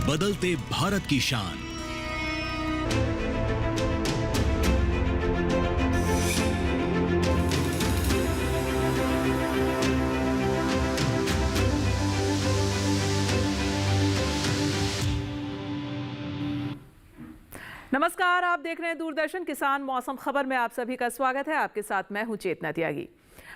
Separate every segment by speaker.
Speaker 1: बदलते भारत की शान।
Speaker 2: नमस्कार, आप देख रहे हैं दूरदर्शन किसान मौसम खबर में आप सभी का स्वागत है। आपके साथ मैं हूं चेतना त्यागी।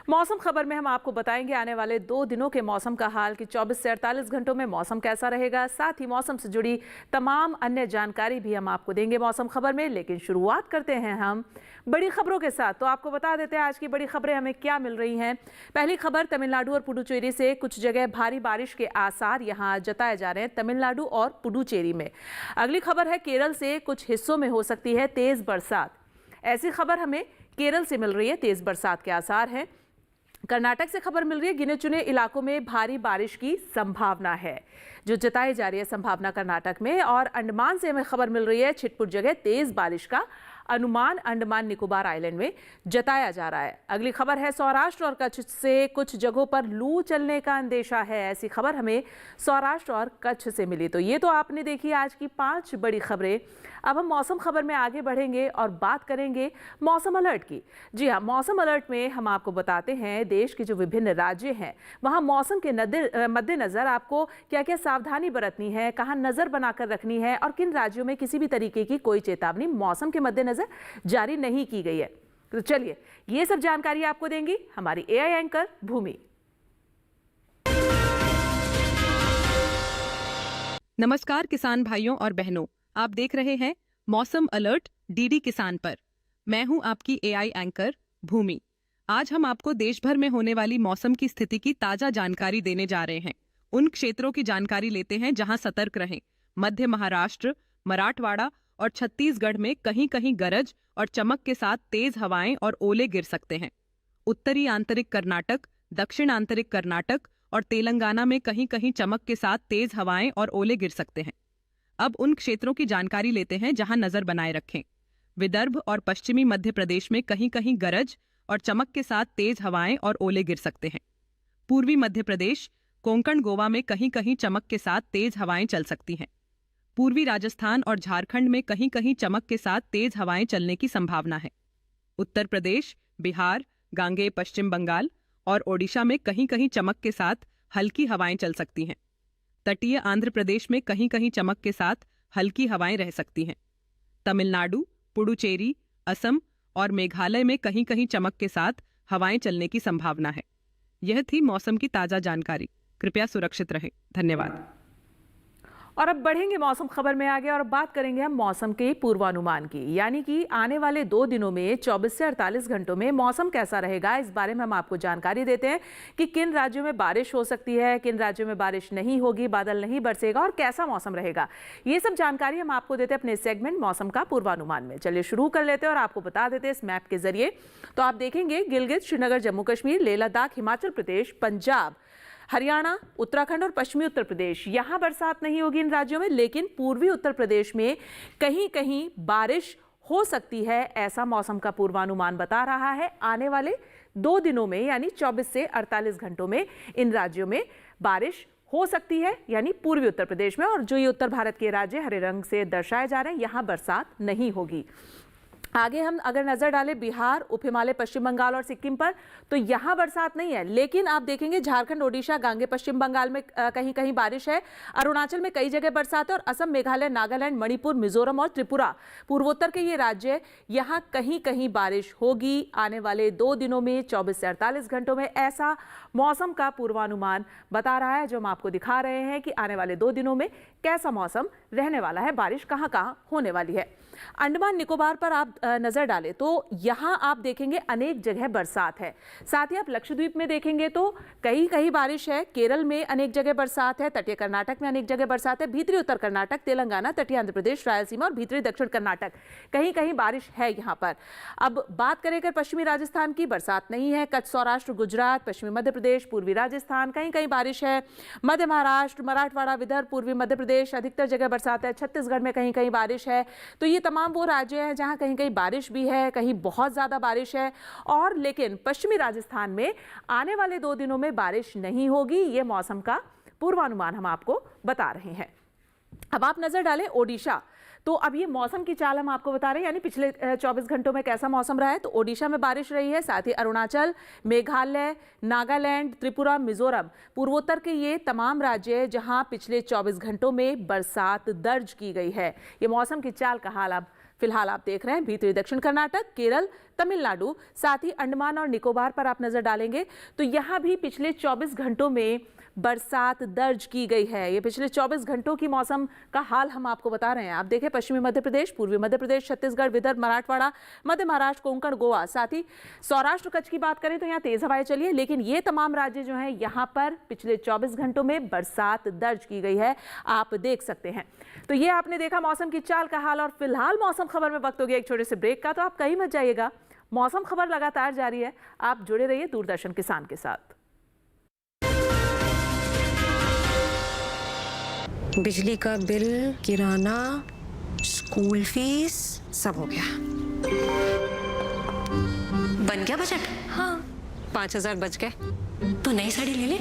Speaker 2: मौसम खबर में हम आपको बताएंगे आने वाले 2 दिनों के मौसम का हाल कि 24 से 48 घंटों में मौसम कैसा रहेगा। साथ ही मौसम से जुड़ी तमाम अन्य जानकारी भी हम आपको देंगे मौसम खबर में। लेकिन शुरुआत करते हैं हम बड़ी खबरों के साथ। तो आपको बता देते हैं आज की बड़ी खबरें हमें क्या मिल रही हैं। पहली खबर तमिलनाडु और पुडुचेरी से कुछ जगह भारी बारिश के आसार यहां जताए जा रहे हैं, तमिलनाडु और पुडुचेरी में। अगली खबर है केरल से कुछ हिस्सों में हो सकती है तेज बरसात। ऐसी खबर हमें केरल से मिल रही है, तेज बरसात के आसार हैं। कर्नाटक से खबर मिल रही है गिने चुने इलाकों में भारी बारिश की संभावना है, जो जताई जा रही है संभावना कर्नाटक में। और अंडमान से हमें खबर मिल रही है छिटपुट जगह तेज बारिश का अनुमान अंडमान निकोबार आइलैंड में जताया जा रहा है। अगली खबर है सौराष्ट्र और कच्छ से कुछ जगहों पर लू चलने का अंदेशा है। ऐसी खबर हमें सौराष्ट्र और कच्छ से मिली। तो ये तो आपने देखी आज की 5 बड़ी खबरें। अब हम मौसम खबर में आगे बढ़ेंगे और बात करेंगे मौसम अलर्ट की। जी हाँ, मौसम अलर्ट में हम आपको बताते हैं देश के जो विभिन्न राज्य हैं वहाँ मौसम के मद्देनजर आपको क्या क्या सावधानी बरतनी है, कहाँ नजर बनाकर रखनी है और किन राज्यों में किसी भी तरीके की कोई चेतावनी मौसम के मद्देनजर जारी नहीं की गई है। तो चलिए ये सब जानकारी आपको देंगी हमारी एआई एंकर भूमि।
Speaker 3: नमस्कार किसान भाइयों और बहनों, आप देख रहे हैं मौसम अलर्ट डीडी किसान पर। मैं हूं आपकी एआई एंकर भूमि। आज हम आपको देश भर में होने वाली मौसम की स्थिति की ताजा जानकारी देने जा रहे हैं। उन क्षेत्रों की जानकारी लेते हैं जहां सतर्क रहें। मध्य महाराष्ट्र, मराठवाड़ा और छत्तीसगढ़ में कहीं कहीं गरज और चमक के साथ तेज हवाएं और ओले गिर सकते हैं। उत्तरी आंतरिक कर्नाटक, दक्षिण आंतरिक कर्नाटक और तेलंगाना में कहीं कहीं चमक के साथ तेज हवाएं और ओले गिर सकते हैं। अब उन क्षेत्रों की जानकारी लेते हैं जहां नजर बनाए रखें। विदर्भ और पश्चिमी मध्य प्रदेश में कहीं कहीं गरज और चमक के साथ तेज हवाएं और ओले गिर सकते हैं। पूर्वी मध्य प्रदेश, कोंकण गोवा में कहीं कहीं चमक के साथ तेज हवाएं चल सकती हैं। पूर्वी राजस्थान और झारखंड में कहीं कहीं चमक के साथ तेज हवाएं चलने की संभावना है। उत्तर प्रदेश, बिहार, गांगे पश्चिम बंगाल और ओडिशा में कहीं कहीं चमक के साथ हल्की हवाएं चल सकती हैं। तटीय आंध्र प्रदेश में कहीं कहीं चमक के साथ हल्की हवाएं रह सकती हैं। तमिलनाडु, पुडुचेरी, असम और मेघालय में कहीं कहीं चमक के साथ हवाएं चलने की संभावना है। यह थी मौसम की ताजा जानकारी। कृपया सुरक्षित रहें। धन्यवाद।
Speaker 2: और अब बढ़ेंगे मौसम खबर में आगे और बात करेंगे हम मौसम के पूर्वानुमान की। यानी कि आने वाले 2 दिनों में 24 से 48 घंटों में मौसम कैसा रहेगा, इस बारे में हम आपको जानकारी देते हैं कि किन राज्यों में बारिश हो सकती है, किन राज्यों में बारिश नहीं होगी, बादल नहीं बरसेगा और कैसा मौसम रहेगा। ये सब जानकारी हम आपको देते हैं अपने सेगमेंट मौसम का पूर्वानुमान में। चलिए शुरू कर लेते हैं और आपको बता देते हैं इस मैप के जरिए। तो आप देखेंगे गिलगित, श्रीनगर, जम्मू कश्मीर, लेह लद्दाख, हिमाचल प्रदेश, पंजाब, हरियाणा, उत्तराखंड और पश्चिमी उत्तर प्रदेश, यहां बरसात नहीं होगी इन राज्यों में। लेकिन पूर्वी उत्तर प्रदेश में कहीं कहीं बारिश हो सकती है, ऐसा मौसम का पूर्वानुमान बता रहा है। आने वाले 2 दिनों में यानी 24 से 48 घंटों में इन राज्यों में बारिश हो सकती है, यानी पूर्वी उत्तर प्रदेश में। और जो ये उत्तर भारत के राज्य हरे रंग से दर्शाए जा रहे हैं, यहां बरसात नहीं होगी। आगे हम अगर नजर डालें बिहार, उप हिमालय, पश्चिम बंगाल और सिक्किम पर, तो यहां बरसात नहीं है। लेकिन आप देखेंगे झारखंड, ओडिशा, गांगे पश्चिम बंगाल में कहीं कहीं बारिश है। अरुणाचल में कई जगह बरसात है और असम, मेघालय, नागालैंड, मणिपुर, मिजोरम और त्रिपुरा, पूर्वोत्तर के ये राज्य, यहां कहीं कहीं बारिश होगी आने वाले 2 दिनों में 24 से 48 घंटों में। ऐसा मौसम का पूर्वानुमान बता रहा है, जो हम आपको दिखा रहे हैं कि आने वाले 2 दिनों में कैसा मौसम रहने वाला है, बारिश कहां कहां होने वाली है। अंडमान निकोबार पर आप नजर डालें तो यहां आप देखेंगे अनेक जगह बरसात है। साथ ही आप लक्षद्वीप में देखेंगे तो कहीं कहीं बारिश है। केरल में अनेक जगह बरसात है। तटीय कर्नाटक में अनेक जगह बरसात है। भीतरी उत्तर कर्नाटक, तेलंगाना, तटीय आंध्र प्रदेश, रायलसीमा और भीतरी दक्षिण कर्नाटक, कहीं कहीं बारिश है यहां पर। अब बात करें अगर पश्चिमी राजस्थान की, बरसात नहीं है। कच्छ, सौराष्ट्र, गुजरात, पश्चिमी मध्य प्रदेश, पूर्वी राजस्थान, कहीं कहीं बारिश है। मध्य महाराष्ट्र, मराठवाड़ा, विदर्भ, पूर्वी मध्य प्रदेश, अधिकतर जगह बरसात है। छत्तीसगढ़ में कहीं कहीं बारिश है। तो ये तमाम वो राज्य हैं जहां कहीं कहीं बारिश भी है, कहीं बहुत ज्यादा बारिश है। और लेकिन पश्चिमी राजस्थान में आने वाले 2 दिनों में बारिश नहीं होगी, ये मौसम का पूर्वानुमान हम आपको बता रहे हैं। अब आप नजर डालें ओडिशा, तो अब ये मौसम की चाल हम आपको बता रहे हैं, यानी पिछले 24 घंटों में कैसा मौसम रहा है। तो ओडिशा में बारिश रही है, साथ ही अरुणाचल, मेघालय, नागालैंड, त्रिपुरा, मिजोरम, पूर्वोत्तर के ये तमाम राज्य हैं जहां पिछले 24 घंटों में बरसात दर्ज की गई है। ये मौसम की चाल का हाल अब फिलहाल आप देख रहे हैं। भीतरी दक्षिण कर्नाटक, केरल, तमिलनाडु, साथ ही अंडमान और निकोबार पर आप नजर डालेंगे तो यहां भी पिछले 24 घंटों में बरसात दर्ज की गई है। ये पिछले 24 घंटों की मौसम का हाल हम आपको बता रहे हैं। आप देखें पश्चिमी मध्य प्रदेश, पूर्वी मध्य प्रदेश, छत्तीसगढ़, विदर्भ, मराठवाड़ा, मध्य महाराष्ट्र, कोंकण, गोवा, साथ ही सौराष्ट्र कच्छ की बात करें तो यहाँ तेज हवाएं चली है। लेकिन ये तमाम राज्य जो हैं यहाँ पर पिछले 24 घंटों में बरसात दर्ज की गई है, आप देख सकते हैं। तो ये आपने देखा मौसम की चाल का हाल। और फिलहाल मौसम खबर में वक्त हो गया एक छोटे से ब्रेक का, तो आप कहीं मत जाइएगा, मौसम खबर लगातार जारी है। आप जुड़े रहिए दूरदर्शन किसान के साथ।
Speaker 4: बिजली का बिल, किराना, स्कूल फीस सब हो गया। बन गया बजट? हाँ, 5,000 बच गए। तो नई साड़ी ले ले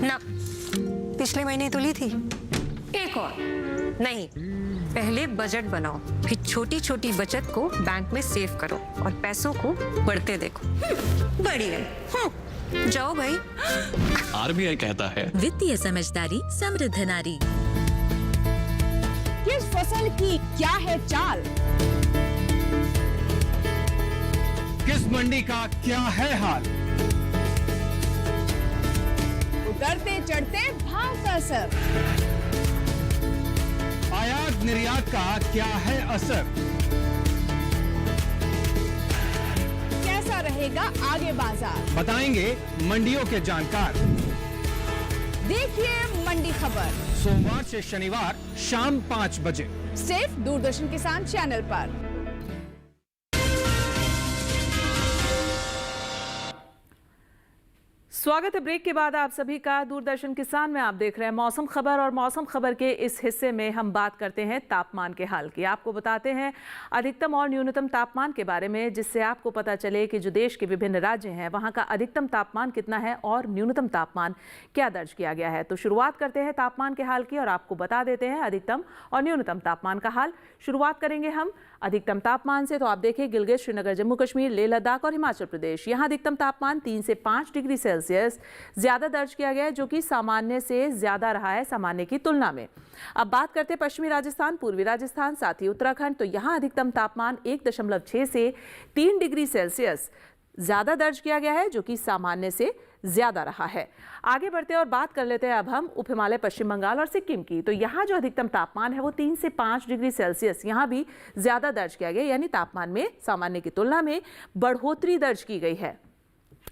Speaker 4: ना, पिछले महीने तो ली थी। एक और नहीं, पहले बजट बनाओ, फिर छोटी छोटी बचत को बैंक में सेव करो और पैसों को बढ़ते देखो। बढ़ी गई। जाओ भाई।
Speaker 1: आरबीआई कहता है
Speaker 5: वित्तीय समझदारी समृद्ध नारी।
Speaker 6: किस फसल की क्या है चाल,
Speaker 7: किस मंडी का क्या है हाल,
Speaker 6: उतरते चढ़ते भाव का असर,
Speaker 7: आयात निर्यात का क्या है असर,
Speaker 6: कैसा रहेगा आगे बाजार,
Speaker 7: बताएंगे मंडियों के जानकार।
Speaker 6: देखिए मंडी खबर
Speaker 7: सोमवार से शनिवार शाम 5 बजे
Speaker 6: सिर्फ दूरदर्शन किसान चैनल पर।
Speaker 2: स्वागत है ब्रेक के बाद आप सभी का दूरदर्शन किसान में। आप देख रहे हैं मौसम खबर, और मौसम खबर के इस हिस्से में हम बात करते हैं तापमान के हाल की। आपको बताते हैं अधिकतम और न्यूनतम तापमान के बारे में, जिससे आपको पता चले कि जो देश के विभिन्न राज्य हैं वहां का अधिकतम तापमान कितना है और न्यूनतम तापमान क्या दर्ज किया गया है। तो शुरुआत करते हैं तापमान के हाल की और आपको बता देते हैं अधिकतम और न्यूनतम तापमान का हाल। शुरुआत करेंगे हम अधिकतम तापमान से। तो आप देखिए गिलगित, श्रीनगर, जम्मू कश्मीर, लेह लद्दाख और हिमाचल प्रदेश, यहाँ अधिकतम तापमान 3 से 5 डिग्री सेल्सियस ज्यादा दर्ज किया गया है, जो कि सामान्य से ज्यादा रहा है सामान्य की तुलना में। अब बात करते हैं पश्चिमी राजस्थान, पूर्वी राजस्थान, साथ ही उत्तराखंड, तो यहाँ अधिकतम तापमान 1.6 से 3 डिग्री सेल्सियस ज्यादा दर्ज किया गया है, जो कि सामान्य से ज्यादा रहा है। आगे बढ़ते हैं और बात कर लेते हैं अब हम उप हिमालय, पश्चिम बंगाल और सिक्किम की। तो यहाँ जो अधिकतम तापमान है वो 3 से 5 डिग्री सेल्सियस यहाँ भी ज्यादा दर्ज किया गया, यानी तापमान में सामान्य की तुलना में बढ़ोतरी दर्ज की गई है।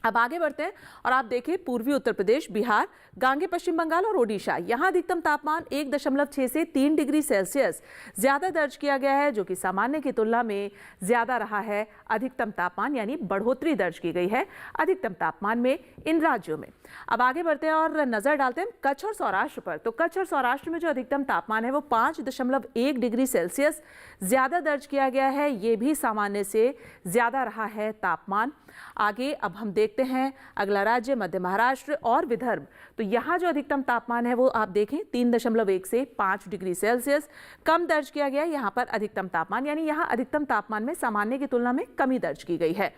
Speaker 2: अब आगे बढ़ते हैं और आप देखिए पूर्वी उत्तर प्रदेश, बिहार, गांगे पश्चिम बंगाल और ओडिशा, यहाँ अधिकतम तापमान 1.6 से 3 डिग्री सेल्सियस ज्यादा दर्ज किया गया है, जो कि सामान्य की तुलना में ज्यादा रहा है अधिकतम तापमान, यानी बढ़ोतरी दर्ज की गई है अधिकतम तापमान में इन राज्यों में। अब आगे बढ़ते हैं और नजर डालते हैं कच्छ और सौराष्ट्र पर। तो कच्छ और सौराष्ट्र में जो अधिकतम तापमान है वो 5.1 डिग्री सेल्सियस ज्यादा दर्ज किया गया है, ये भी सामान्य से ज्यादा रहा है तापमान। आगे अब हम देखते हैं अगला राज्य मध्य महाराष्ट्र और विदर्भ। तो यहाँ जो अधिकतम तापमान है वो आप देखें 3.1 से 5 डिग्री सेल्सियस कम दर्ज किया गया है यहाँ पर अधिकतम तापमान, यानी यहाँ अधिकतम तापमान में सामान्य की तुलना में कमी दर्ज की गई है।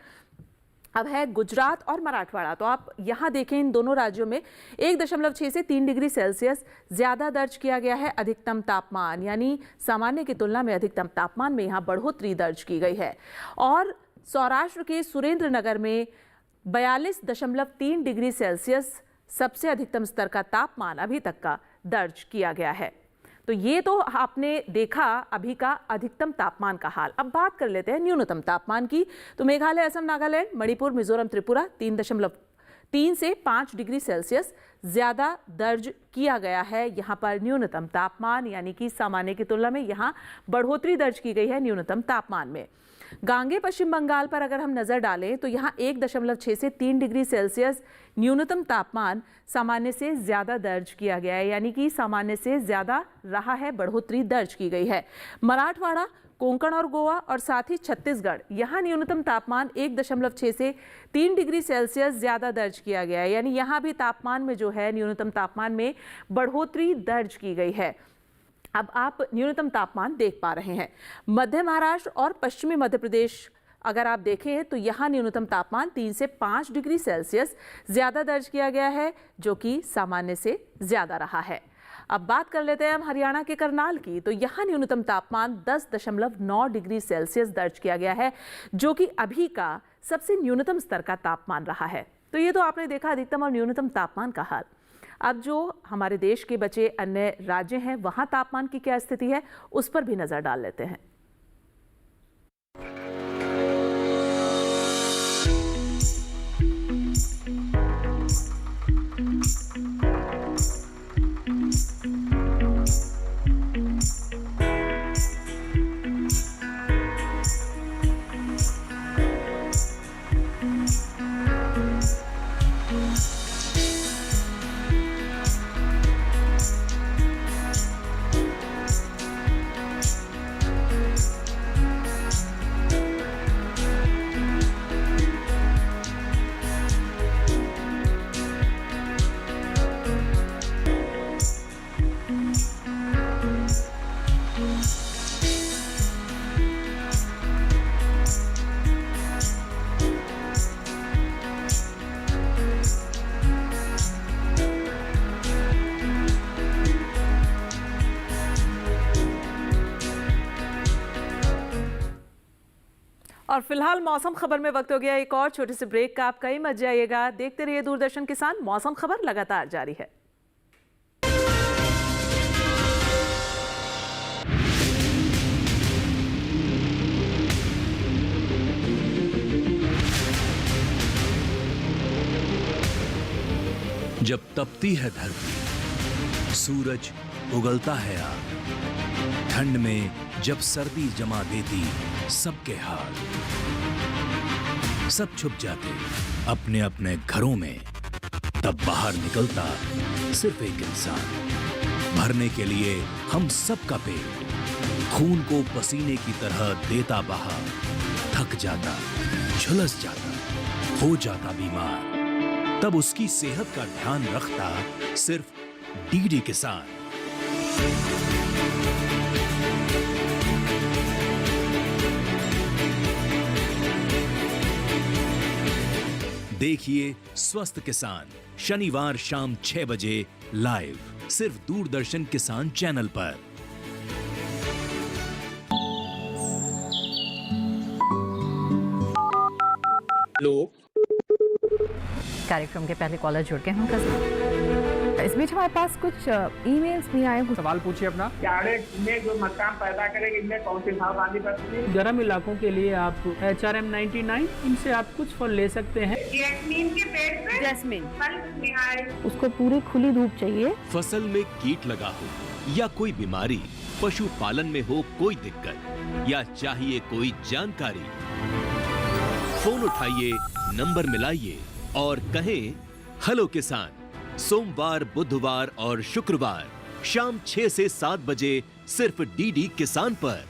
Speaker 2: अब है गुजरात और मराठवाड़ा। तो आप यहाँ देखें इन दोनों राज्यों में 1.6 से 3 डिग्री सेल्सियस ज्यादा दर्ज किया गया है अधिकतम तापमान, यानी सामान्य की तुलना में अधिकतम तापमान में यहाँ बढ़ोतरी दर्ज की गई है। और सौराष्ट्र के सुरेंद्र नगर में 42.3 डिग्री सेल्सियस सबसे अधिकतम स्तर का तापमान अभी तक का दर्ज किया गया है। तो ये तो आपने देखा अभी का अधिकतम तापमान का हाल। अब बात कर लेते हैं न्यूनतम तापमान की। तो मेघालय, असम, नागालैंड, मणिपुर, मिजोरम, त्रिपुरा 3 से 5 डिग्री सेल्सियस ज्यादा दर्ज किया गया है यहाँ पर न्यूनतम तापमान, यानी कि सामान्य की तुलना में यहाँ बढ़ोतरी दर्ज की गई है न्यूनतम तापमान में। गांगे पश्चिम बंगाल पर अगर हम नजर डालें तो यहाँ 1.6 से 3 डिग्री सेल्सियस न्यूनतम तापमान सामान्य से ज्यादा दर्ज किया गया है, यानी कि सामान्य से ज्यादा रहा है, बढ़ोतरी दर्ज की गई है। मराठवाड़ा, कोंकण और गोवा और साथ ही छत्तीसगढ़, यहाँ न्यूनतम तापमान 1.6 से 3 डिग्री सेल्सियस ज्यादा दर्ज किया गया है, यानी यहाँ भी तापमान में जो है न्यूनतम तापमान में बढ़ोतरी दर्ज की गई है। अब आप न्यूनतम तापमान देख पा रहे हैं। मध्य महाराष्ट्र और पश्चिमी मध्य प्रदेश अगर आप देखें तो यहाँ न्यूनतम तापमान 3 से 5 डिग्री सेल्सियस ज़्यादा दर्ज किया गया है, जो कि सामान्य से ज़्यादा रहा है। अब बात कर लेते हैं हम हरियाणा के करनाल की, तो यहाँ न्यूनतम तापमान 10.9 डिग्री सेल्सियस दर्ज किया गया है, जो कि अभी का सबसे न्यूनतम स्तर का तापमान रहा है। तो ये तो आपने देखा अधिकतम और न्यूनतम तापमान का हाल। अब जो हमारे देश के बचे अन्य राज्य हैं, वहाँ तापमान की क्या स्थिति है, उस पर भी नजर डाल लेते हैं। और फिलहाल मौसम खबर में वक्त हो गया एक और छोटे से ब्रेक का। आप कहीं मत जाइएगा, देखते रहिए दूरदर्शन किसान। मौसम खबर लगातार जारी है।
Speaker 8: जब तपती है धरती, सूरज उगलता है आग, ठंड में जब सर्दी जमा देती सबके हाल, सब छुप जाते अपने अपने घरों में, तब बाहर निकलता सिर्फ एक इंसान, भरने के लिए हम सबका पेट, खून को पसीने की तरह देता बहा, थक जाता, झुलस जाता, हो जाता बीमार, तब उसकी सेहत का ध्यान रखता सिर्फ डीडी किसान। देखिए स्वस्थ किसान शनिवार शाम 6 बजे लाइव सिर्फ दूरदर्शन किसान चैनल पर।
Speaker 7: लोग
Speaker 6: कार्यक्रम के पहले कॉलर जुड़ गए हैं उनका। इस बीच हमारे पास कुछ ईमेल्स भी आए हैं।
Speaker 7: सवाल पूछिए अपना।
Speaker 9: में जो मकान पैदा करेंगे इनमें कौन सी सावधानी बरतनी है?
Speaker 10: गर्म इलाकों के लिए आप HRM 99 इनसे आप कुछ फल ले सकते हैं।
Speaker 9: जैस्मीन के पेड़ पे
Speaker 6: जैस्मिन
Speaker 9: फल निहाय।
Speaker 6: उसको पूरी खुली धूप चाहिए।
Speaker 8: फसल में कीट लगा हो या कोई बीमारी, पशुपालन में हो कोई दिक्कत या चाहिए कोई जानकारी, फोन उठाइए, नंबर मिलाइए और कहें हेलो किसान। सोमवार, बुधवार और शुक्रवार शाम 6 से 7 बजे सिर्फ डीडी किसान पर।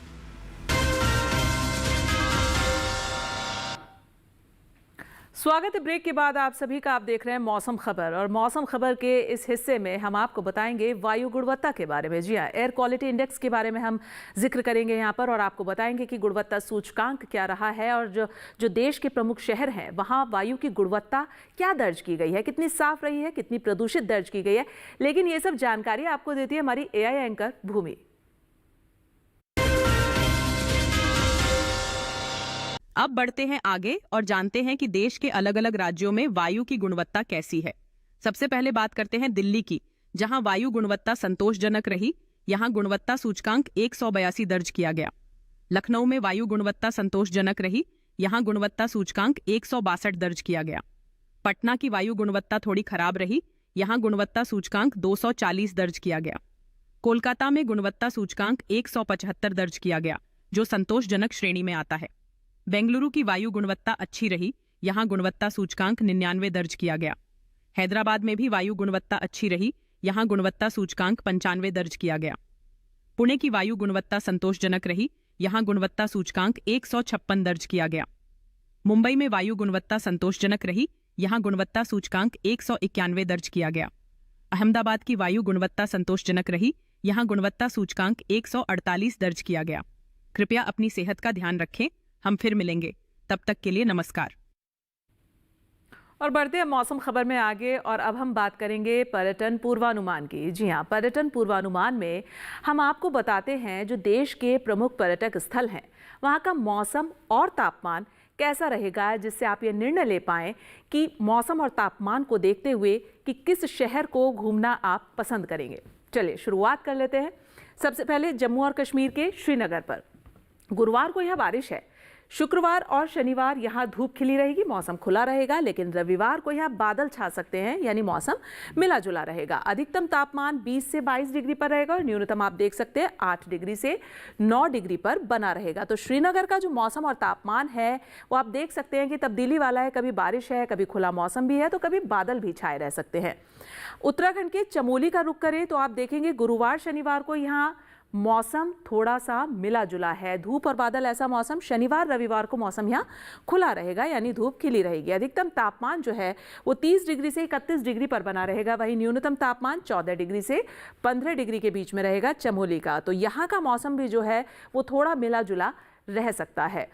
Speaker 2: स्वागत है ब्रेक के बाद आप सभी का। आप देख रहे हैं मौसम खबर, और मौसम खबर के इस हिस्से में हम आपको बताएंगे वायु गुणवत्ता के बारे में। जी हाँ, एयर क्वालिटी इंडेक्स के बारे में हम जिक्र करेंगे यहाँ पर, और आपको बताएंगे कि गुणवत्ता सूचकांक क्या रहा है, और जो देश के प्रमुख शहर हैं वहाँ वायु की गुणवत्ता क्या दर्ज की गई है, कितनी साफ रही है, कितनी प्रदूषित दर्ज की गई है। लेकिन ये सब जानकारी आपको देती है हमारी AI एंकर भूमि।
Speaker 3: अब बढ़ते हैं आगे और जानते हैं कि देश के अलग अलग राज्यों में वायु की गुणवत्ता कैसी है। सबसे पहले बात करते हैं दिल्ली की, जहां वायु गुणवत्ता संतोषजनक रही। यहां गुणवत्ता सूचकांक 182 दर्ज किया गया। लखनऊ में वायु गुणवत्ता संतोषजनक रही। यहां गुणवत्ता सूचकांक 162 दर्ज किया गया। पटना की वायु गुणवत्ता थोड़ी खराब रही। यहां गुणवत्ता सूचकांक 240 दर्ज किया गया। कोलकाता में गुणवत्ता सूचकांक 175 दर्ज किया गया, जो संतोषजनक श्रेणी में आता है। बेंगलुरु की वायु गुणवत्ता अच्छी रही। यहां गुणवत्ता सूचकांक 99 दर्ज किया गया। हैदराबाद में भी वायु गुणवत्ता अच्छी रही। यहां गुणवत्ता सूचकांक 95 दर्ज किया गया। पुणे की वायु गुणवत्ता संतोषजनक रही। यहां गुणवत्ता सूचकांक 156 दर्ज किया गया। मुंबई में वायु गुणवत्ता संतोषजनक रही। यहां गुणवत्ता सूचकांक 191 दर्ज किया गया। अहमदाबाद की वायु गुणवत्ता संतोषजनक रही। यहाँ गुणवत्ता सूचकांक 148 दर्ज किया गया। कृपया अपनी सेहत का ध्यान रखें। हम फिर मिलेंगे, तब तक के लिए नमस्कार।
Speaker 2: और बढ़ते हैं मौसम खबर में आगे, और अब हम बात करेंगे पर्यटन पूर्वानुमान की। जी हाँ, पर्यटन पूर्वानुमान में हम आपको बताते हैं जो देश के प्रमुख पर्यटक स्थल हैं वहाँ का मौसम और तापमान कैसा रहेगा, जिससे आप ये निर्णय ले पाएं कि मौसम और तापमान को देखते हुए कि किस शहर को घूमना आप पसंद करेंगे। चलिए शुरुआत कर लेते हैं। सबसे पहले जम्मू और कश्मीर के श्रीनगर पर गुरुवार को यहाँ बारिश है। शुक्रवार और शनिवार यहाँ धूप खिली रहेगी, मौसम खुला रहेगा, लेकिन रविवार को यहाँ बादल छा सकते हैं, यानी मौसम मिला जुला रहेगा। अधिकतम तापमान 20 से 22 डिग्री पर रहेगा और न्यूनतम आप देख सकते हैं 8 डिग्री से 9 डिग्री पर बना रहेगा। तो श्रीनगर का जो मौसम और तापमान है वो आप देख सकते हैं कि तब्दीली वाला है। कभी बारिश है, कभी खुला मौसम भी है, तो कभी बादल भी छाए रह सकते हैं। उत्तराखंड के चमोली का रुख करें तो आप देखेंगे गुरुवार शनिवार को यहाँ मौसम थोड़ा सा मिला जुला है, धूप और बादल ऐसा मौसम। शनिवार रविवार को मौसम यहाँ खुला रहेगा, यानी धूप खिली रहेगी। अधिकतम तापमान जो है वो 30 डिग्री से 31 डिग्री पर बना रहेगा। वहीं न्यूनतम तापमान 14 डिग्री से 15 डिग्री के बीच में रहेगा चमोली का। तो यहाँ का मौसम भी जो है वो थोड़ा मिला जुला रह सकता है।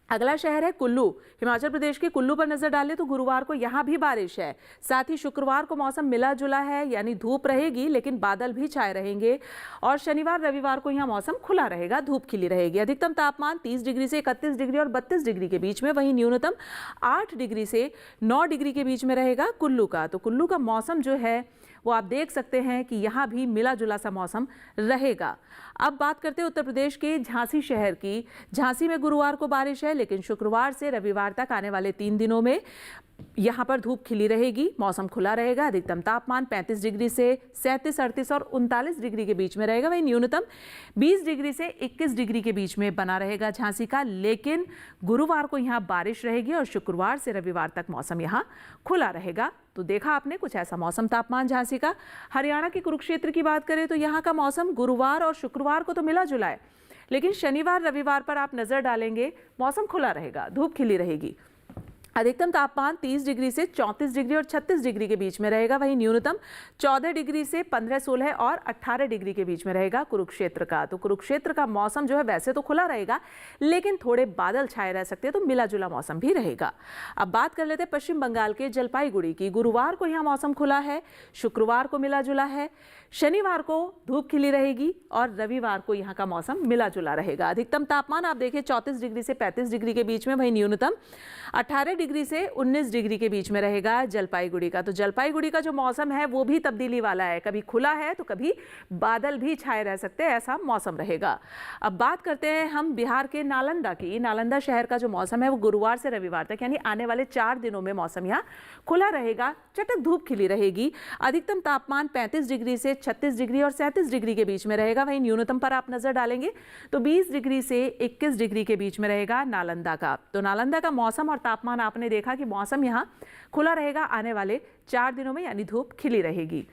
Speaker 2: अगला शहर है कुल्लू। हिमाचल प्रदेश के कुल्लू पर नजर डालें तो गुरुवार को यहाँ भी बारिश है। साथ ही शुक्रवार को मौसम मिला जुला है, यानी धूप रहेगी लेकिन बादल भी छाए रहेंगे। और शनिवार रविवार को यहाँ मौसम खुला रहेगा, धूप खिली रहेगी। अधिकतम तापमान 30 डिग्री से 31 डिग्री और 32 डिग्री के बीच में, वहीं न्यूनतम 8 डिग्री से 9 डिग्री के बीच में रहेगा कुल्लू का। तो कुल्लू का मौसम जो है वो आप देख सकते हैं कि यहाँ भी मिला जुला सा मौसम रहेगा। अब बात करते हैं उत्तर प्रदेश के झांसी शहर की। झांसी में गुरुवार को बारिश है, लेकिन शुक्रवार से रविवार तक आने वाले 3 दिनों में यहाँ पर धूप खिली रहेगी, मौसम खुला रहेगा। अधिकतम तापमान 35 डिग्री से 37, 38 और 39 डिग्री के बीच में रहेगा। वहीं न्यूनतम 20 डिग्री से 21 डिग्री के बीच में बना रहेगा झांसी का। लेकिन गुरुवार को यहाँ बारिश रहेगी और शुक्रवार से रविवार तक मौसम यहाँ खुला रहेगा। तो देखा आपने कुछ ऐसा मौसम तापमान झांसी का। हरियाणा के कुरुक्षेत्र की बात करें तो यहाँ का मौसम गुरुवार और शुक्रवार को तो मिला जुला है, लेकिन शनिवार रविवार पर आप नजर डालेंगे मौसम खुला रहेगा, धूप खिली रहेगी। अधिकतम तापमान 30 डिग्री से 34 डिग्री और 36 डिग्री के बीच में रहेगा। वहीं न्यूनतम 14 डिग्री से 15, 16 और 18 डिग्री के बीच में रहेगा कुरुक्षेत्र का। तो कुरुक्षेत्र का मौसम जो है वैसे तो खुला रहेगा, लेकिन थोड़े बादल छाए रह सकते हैं, तो मिला जुला मौसम भी रहेगा। अब बात कर लेते हैं पश्चिम बंगाल के जलपाईगुड़ी की। गुरुवार को यहाँ मौसम खुला है, शुक्रवार को मिला जुला है, शनिवार को धूप खिली रहेगी और रविवार को यहाँ का मौसम मिला जुला रहेगा। अधिकतम तापमान आप देखें 34 डिग्री से 35 डिग्री के बीच में, वहीं न्यूनतम 18 डिग्री से 19 डिग्री के बीच में रहेगा जलपाईगुड़ी का। तो जलपाईगुड़ी का जो मौसम है वो भी तब्दीली वाला है, कभी खुला है तो कभी बादल भी छाए रह सकते हैं, ऐसा मौसम रहेगा। अब बात करते हैं हम बिहार के नालंदा की। नालंदा शहर का जो मौसम है वो गुरुवार से रविवार तक यानी आने वाले 4 दिनों में मौसम यहाँ खुला रहेगा, चटक धूप खिली रहेगी। अधिकतम तापमान 35 डिग्री से 36 डिग्री और 37 डिग्री के बीच में रहेगा। वहीं न्यूनतम पर आप नजर डालेंगे तो 20 डिग्री से 21 डिग्री के बीच में रहेगा नालंदा का। तो नालंदा का मौसम और तापमान आपने देखा कि मौसम यहाँ खुला रहेगा आने वाले 4 दिनों में, यानी धूप खिली रहेगी।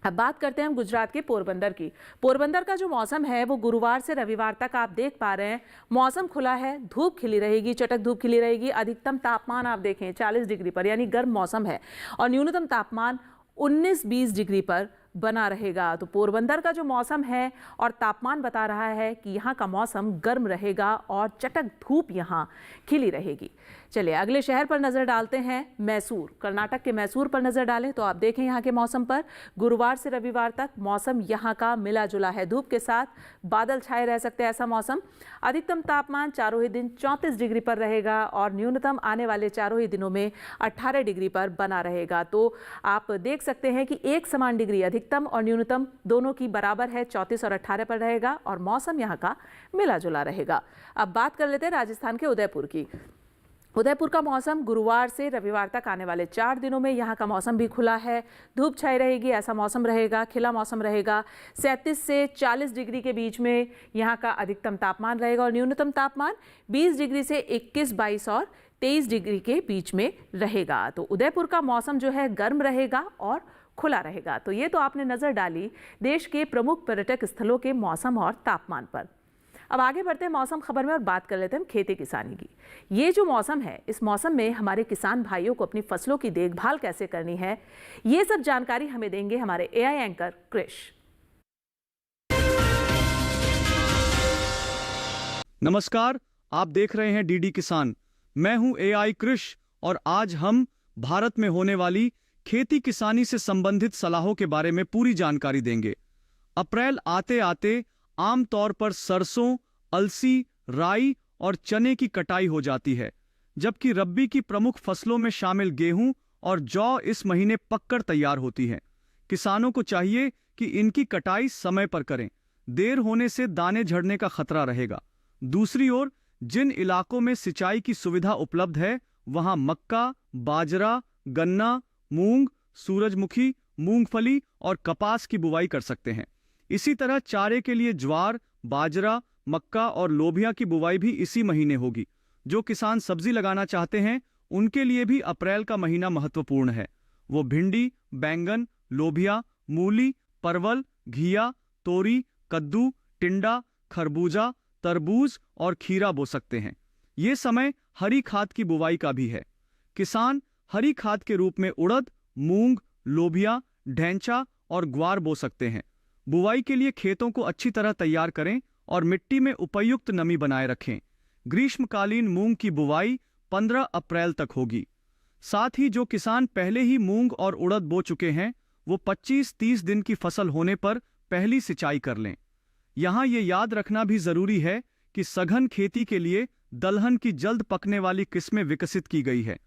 Speaker 2: अब बात करते हैं हम गुजरात के पोरबंदर की। पोरबंदर का जो मौसम है वो गुरुवार से रविवार तक आप देख पा रहे हैं मौसम खुला है, धूप खिली रहेगी, चटक धूप खिली रहेगी। अधिकतम तापमान आप देखें 40 डिग्री पर, यानी गर्म मौसम है, और न्यूनतम तापमान 19-20 डिग्री पर बना रहेगा। तो पोरबंदर का जो मौसम है और तापमान बता रहा है कि यहाँ का मौसम गर्म रहेगा और चटक धूप यहाँ खिली रहेगी। चलिए अगले शहर पर नजर डालते हैं, मैसूर। कर्नाटक के मैसूर पर नजर डालें तो आप देखें यहाँ के मौसम पर गुरुवार से रविवार तक मौसम यहाँ का मिला जुला है, धूप के साथ बादल छाए रह सकते हैं, ऐसा मौसम। अधिकतम तापमान चारों ही दिन 34 डिग्री पर रहेगा और न्यूनतम आने वाले चारों ही दिनों में 18 डिग्री पर बना रहेगा। तो आप देख सकते हैं कि एक समान डिग्री अधिकतम और न्यूनतम दोनों की बराबर है, 34 और 18 पर रहेगा और मौसम यहाँ का मिला जुला रहेगा। अब बात कर लेते हैं राजस्थान के उदयपुर की। उदयपुर का मौसम गुरुवार से रविवार तक आने वाले 4 दिनों में यहाँ का मौसम भी खुला है, धूप छाई रहेगी, ऐसा मौसम रहेगा, खिला मौसम रहेगा। 37 से 40 डिग्री के बीच में यहाँ का अधिकतम तापमान रहेगा और न्यूनतम तापमान 20 डिग्री से 21, 22 और 23 डिग्री के बीच में रहेगा। तो उदयपुर का मौसम जो है गर्म रहेगा और खुला रहेगा। तो ये तो आपने नजर डाली देश के प्रमुख पर्यटक स्थलों के मौसम और तापमान पर। अब आगे बढ़ते हैं मौसम खबर में और बात कर लेते हैं खेती किसानी की। ये जो मौसम है, इस मौसम में हमारे किसान भाइयों को अपनी फसलों की देखभाल कैसे करनी है, ये सब जानकारी हमें देंगे हमारे एआई एंकर कृष।
Speaker 7: नमस्कार, आप देख रहे हैं डीडी किसान। मैं हूं एआई कृष और आज हम भारत में होने वाली खेती किसानी से संबंधित सलाहों के बारे में पूरी जानकारी देंगे। अप्रैल आते आते आमतौर पर सरसों, अलसी, राई और चने की कटाई हो जाती है, जबकि रब्बी की प्रमुख फसलों में शामिल गेहूं और जौ इस महीने पककर तैयार होती हैं। किसानों को चाहिए कि इनकी कटाई समय पर करें, देर होने से दाने झड़ने का खतरा रहेगा। दूसरी ओर जिन इलाकों में सिंचाई की सुविधा उपलब्ध है वहां मक्का, बाजरा, गन्ना, मूंग, सूरजमुखी, मूंगफली और कपास की बुवाई कर सकते हैं। इसी तरह चारे के लिए ज्वार, बाजरा, मक्का और लोबिया की बुवाई भी इसी महीने होगी। जो किसान सब्जी लगाना चाहते हैं उनके लिए भी अप्रैल का महीना महत्वपूर्ण है। वो भिंडी, बैंगन, लोबिया, मूली, परवल, घिया, तोरी, कद्दू, टिंडा, खरबूजा, तरबूज और खीरा बो सकते हैं। ये समय हरी खाद की बुवाई का भी है। किसान हरी खाद के रूप में उड़द, मूंग, लोबिया, ढैंचा और ग्वार बो सकते हैं। बुवाई के लिए खेतों को अच्छी तरह तैयार करें और मिट्टी में उपयुक्त नमी बनाए रखें। ग्रीष्मकालीन मूंग की बुवाई 15 अप्रैल तक होगी। साथ ही जो किसान पहले ही मूंग और उड़द बो चुके हैं वो 25-30 दिन की फसल होने पर पहली सिंचाई कर लें। यहाँ ये याद रखना भी जरूरी है कि सघन खेती के लिए दलहन की जल्द पकने वाली किस्में विकसित की गई है।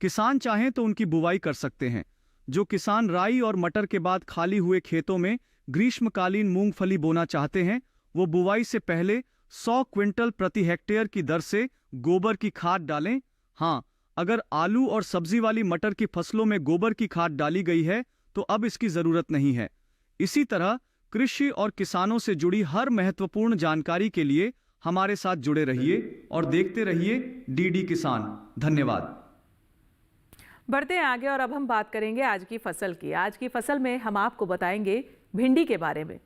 Speaker 7: किसान चाहें तो उनकी बुवाई कर सकते हैं। जो किसान राई और मटर के बाद खाली हुए खेतों में ग्रीष्मकालीन मूंगफली बोना चाहते हैं वो बुवाई से पहले 100 क्विंटल प्रति हेक्टेयर की दर से गोबर की खाद डालें। हाँ, अगर आलू और सब्जी वाली मटर की फसलों में गोबर की खाद डाली गई है तो अब इसकी जरूरत नहीं है। इसी तरह कृषि और किसानों से जुड़ी हर महत्वपूर्ण जानकारी के लिए हमारे साथ जुड़े रहिए और देखते रहिए डीडी किसान। धन्यवाद।
Speaker 2: बढ़ते हैं आगे और अब हम बात करेंगे आज की फसल की। आज की फसल में हम आपको बताएंगे भिंडी के बारे में।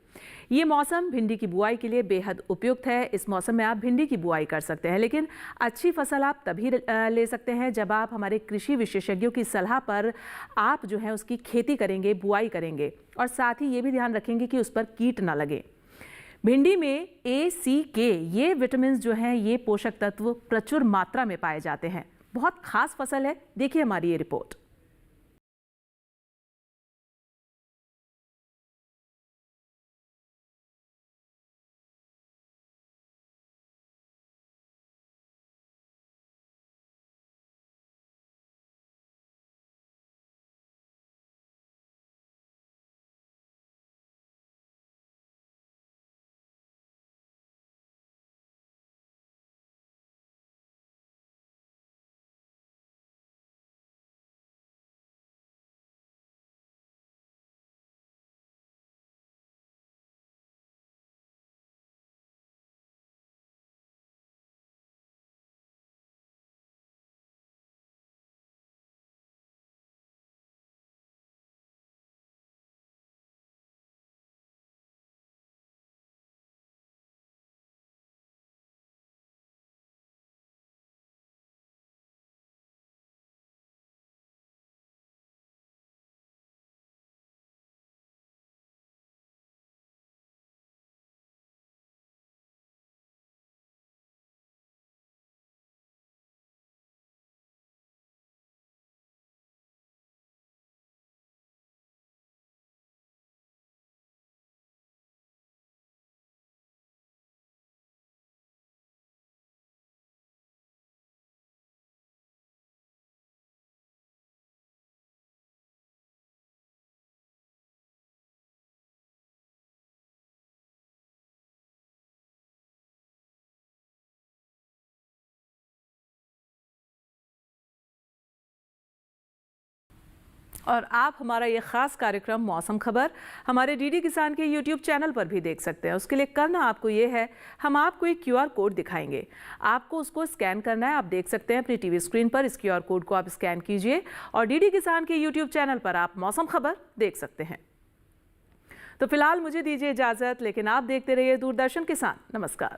Speaker 2: ये मौसम भिंडी की बुआई के लिए बेहद उपयुक्त है। इस मौसम में आप भिंडी की बुआई कर सकते हैं, लेकिन अच्छी फसल आप तभी ले सकते हैं जब आप हमारे कृषि विशेषज्ञों की सलाह पर आप जो है उसकी खेती करेंगे, बुआई करेंगे और साथ ही ये भी ध्यान रखेंगे कि उस पर कीट ना लगे। भिंडी में A, C, K ये विटामिन जो हैं ये पोषक तत्व प्रचुर मात्रा में पाए जाते हैं। बहुत खास फसल है, देखिए हमारी ये रिपोर्ट। और आप हमारा ये खास कार्यक्रम मौसम खबर हमारे डीडी किसान के यूट्यूब चैनल पर भी देख सकते हैं। उसके लिए करना आपको ये है, हम आपको एक QR कोड दिखाएंगे, आपको उसको स्कैन करना है। आप देख सकते हैं अपनी टीवी स्क्रीन पर, इस QR कोड को आप स्कैन कीजिए और डीडी किसान के यूट्यूब चैनल पर आप मौसम खबर देख सकते हैं। तो फिलहाल मुझे दीजिए इजाजत, लेकिन आप देखते रहिए दूरदर्शन किसान। नमस्कार।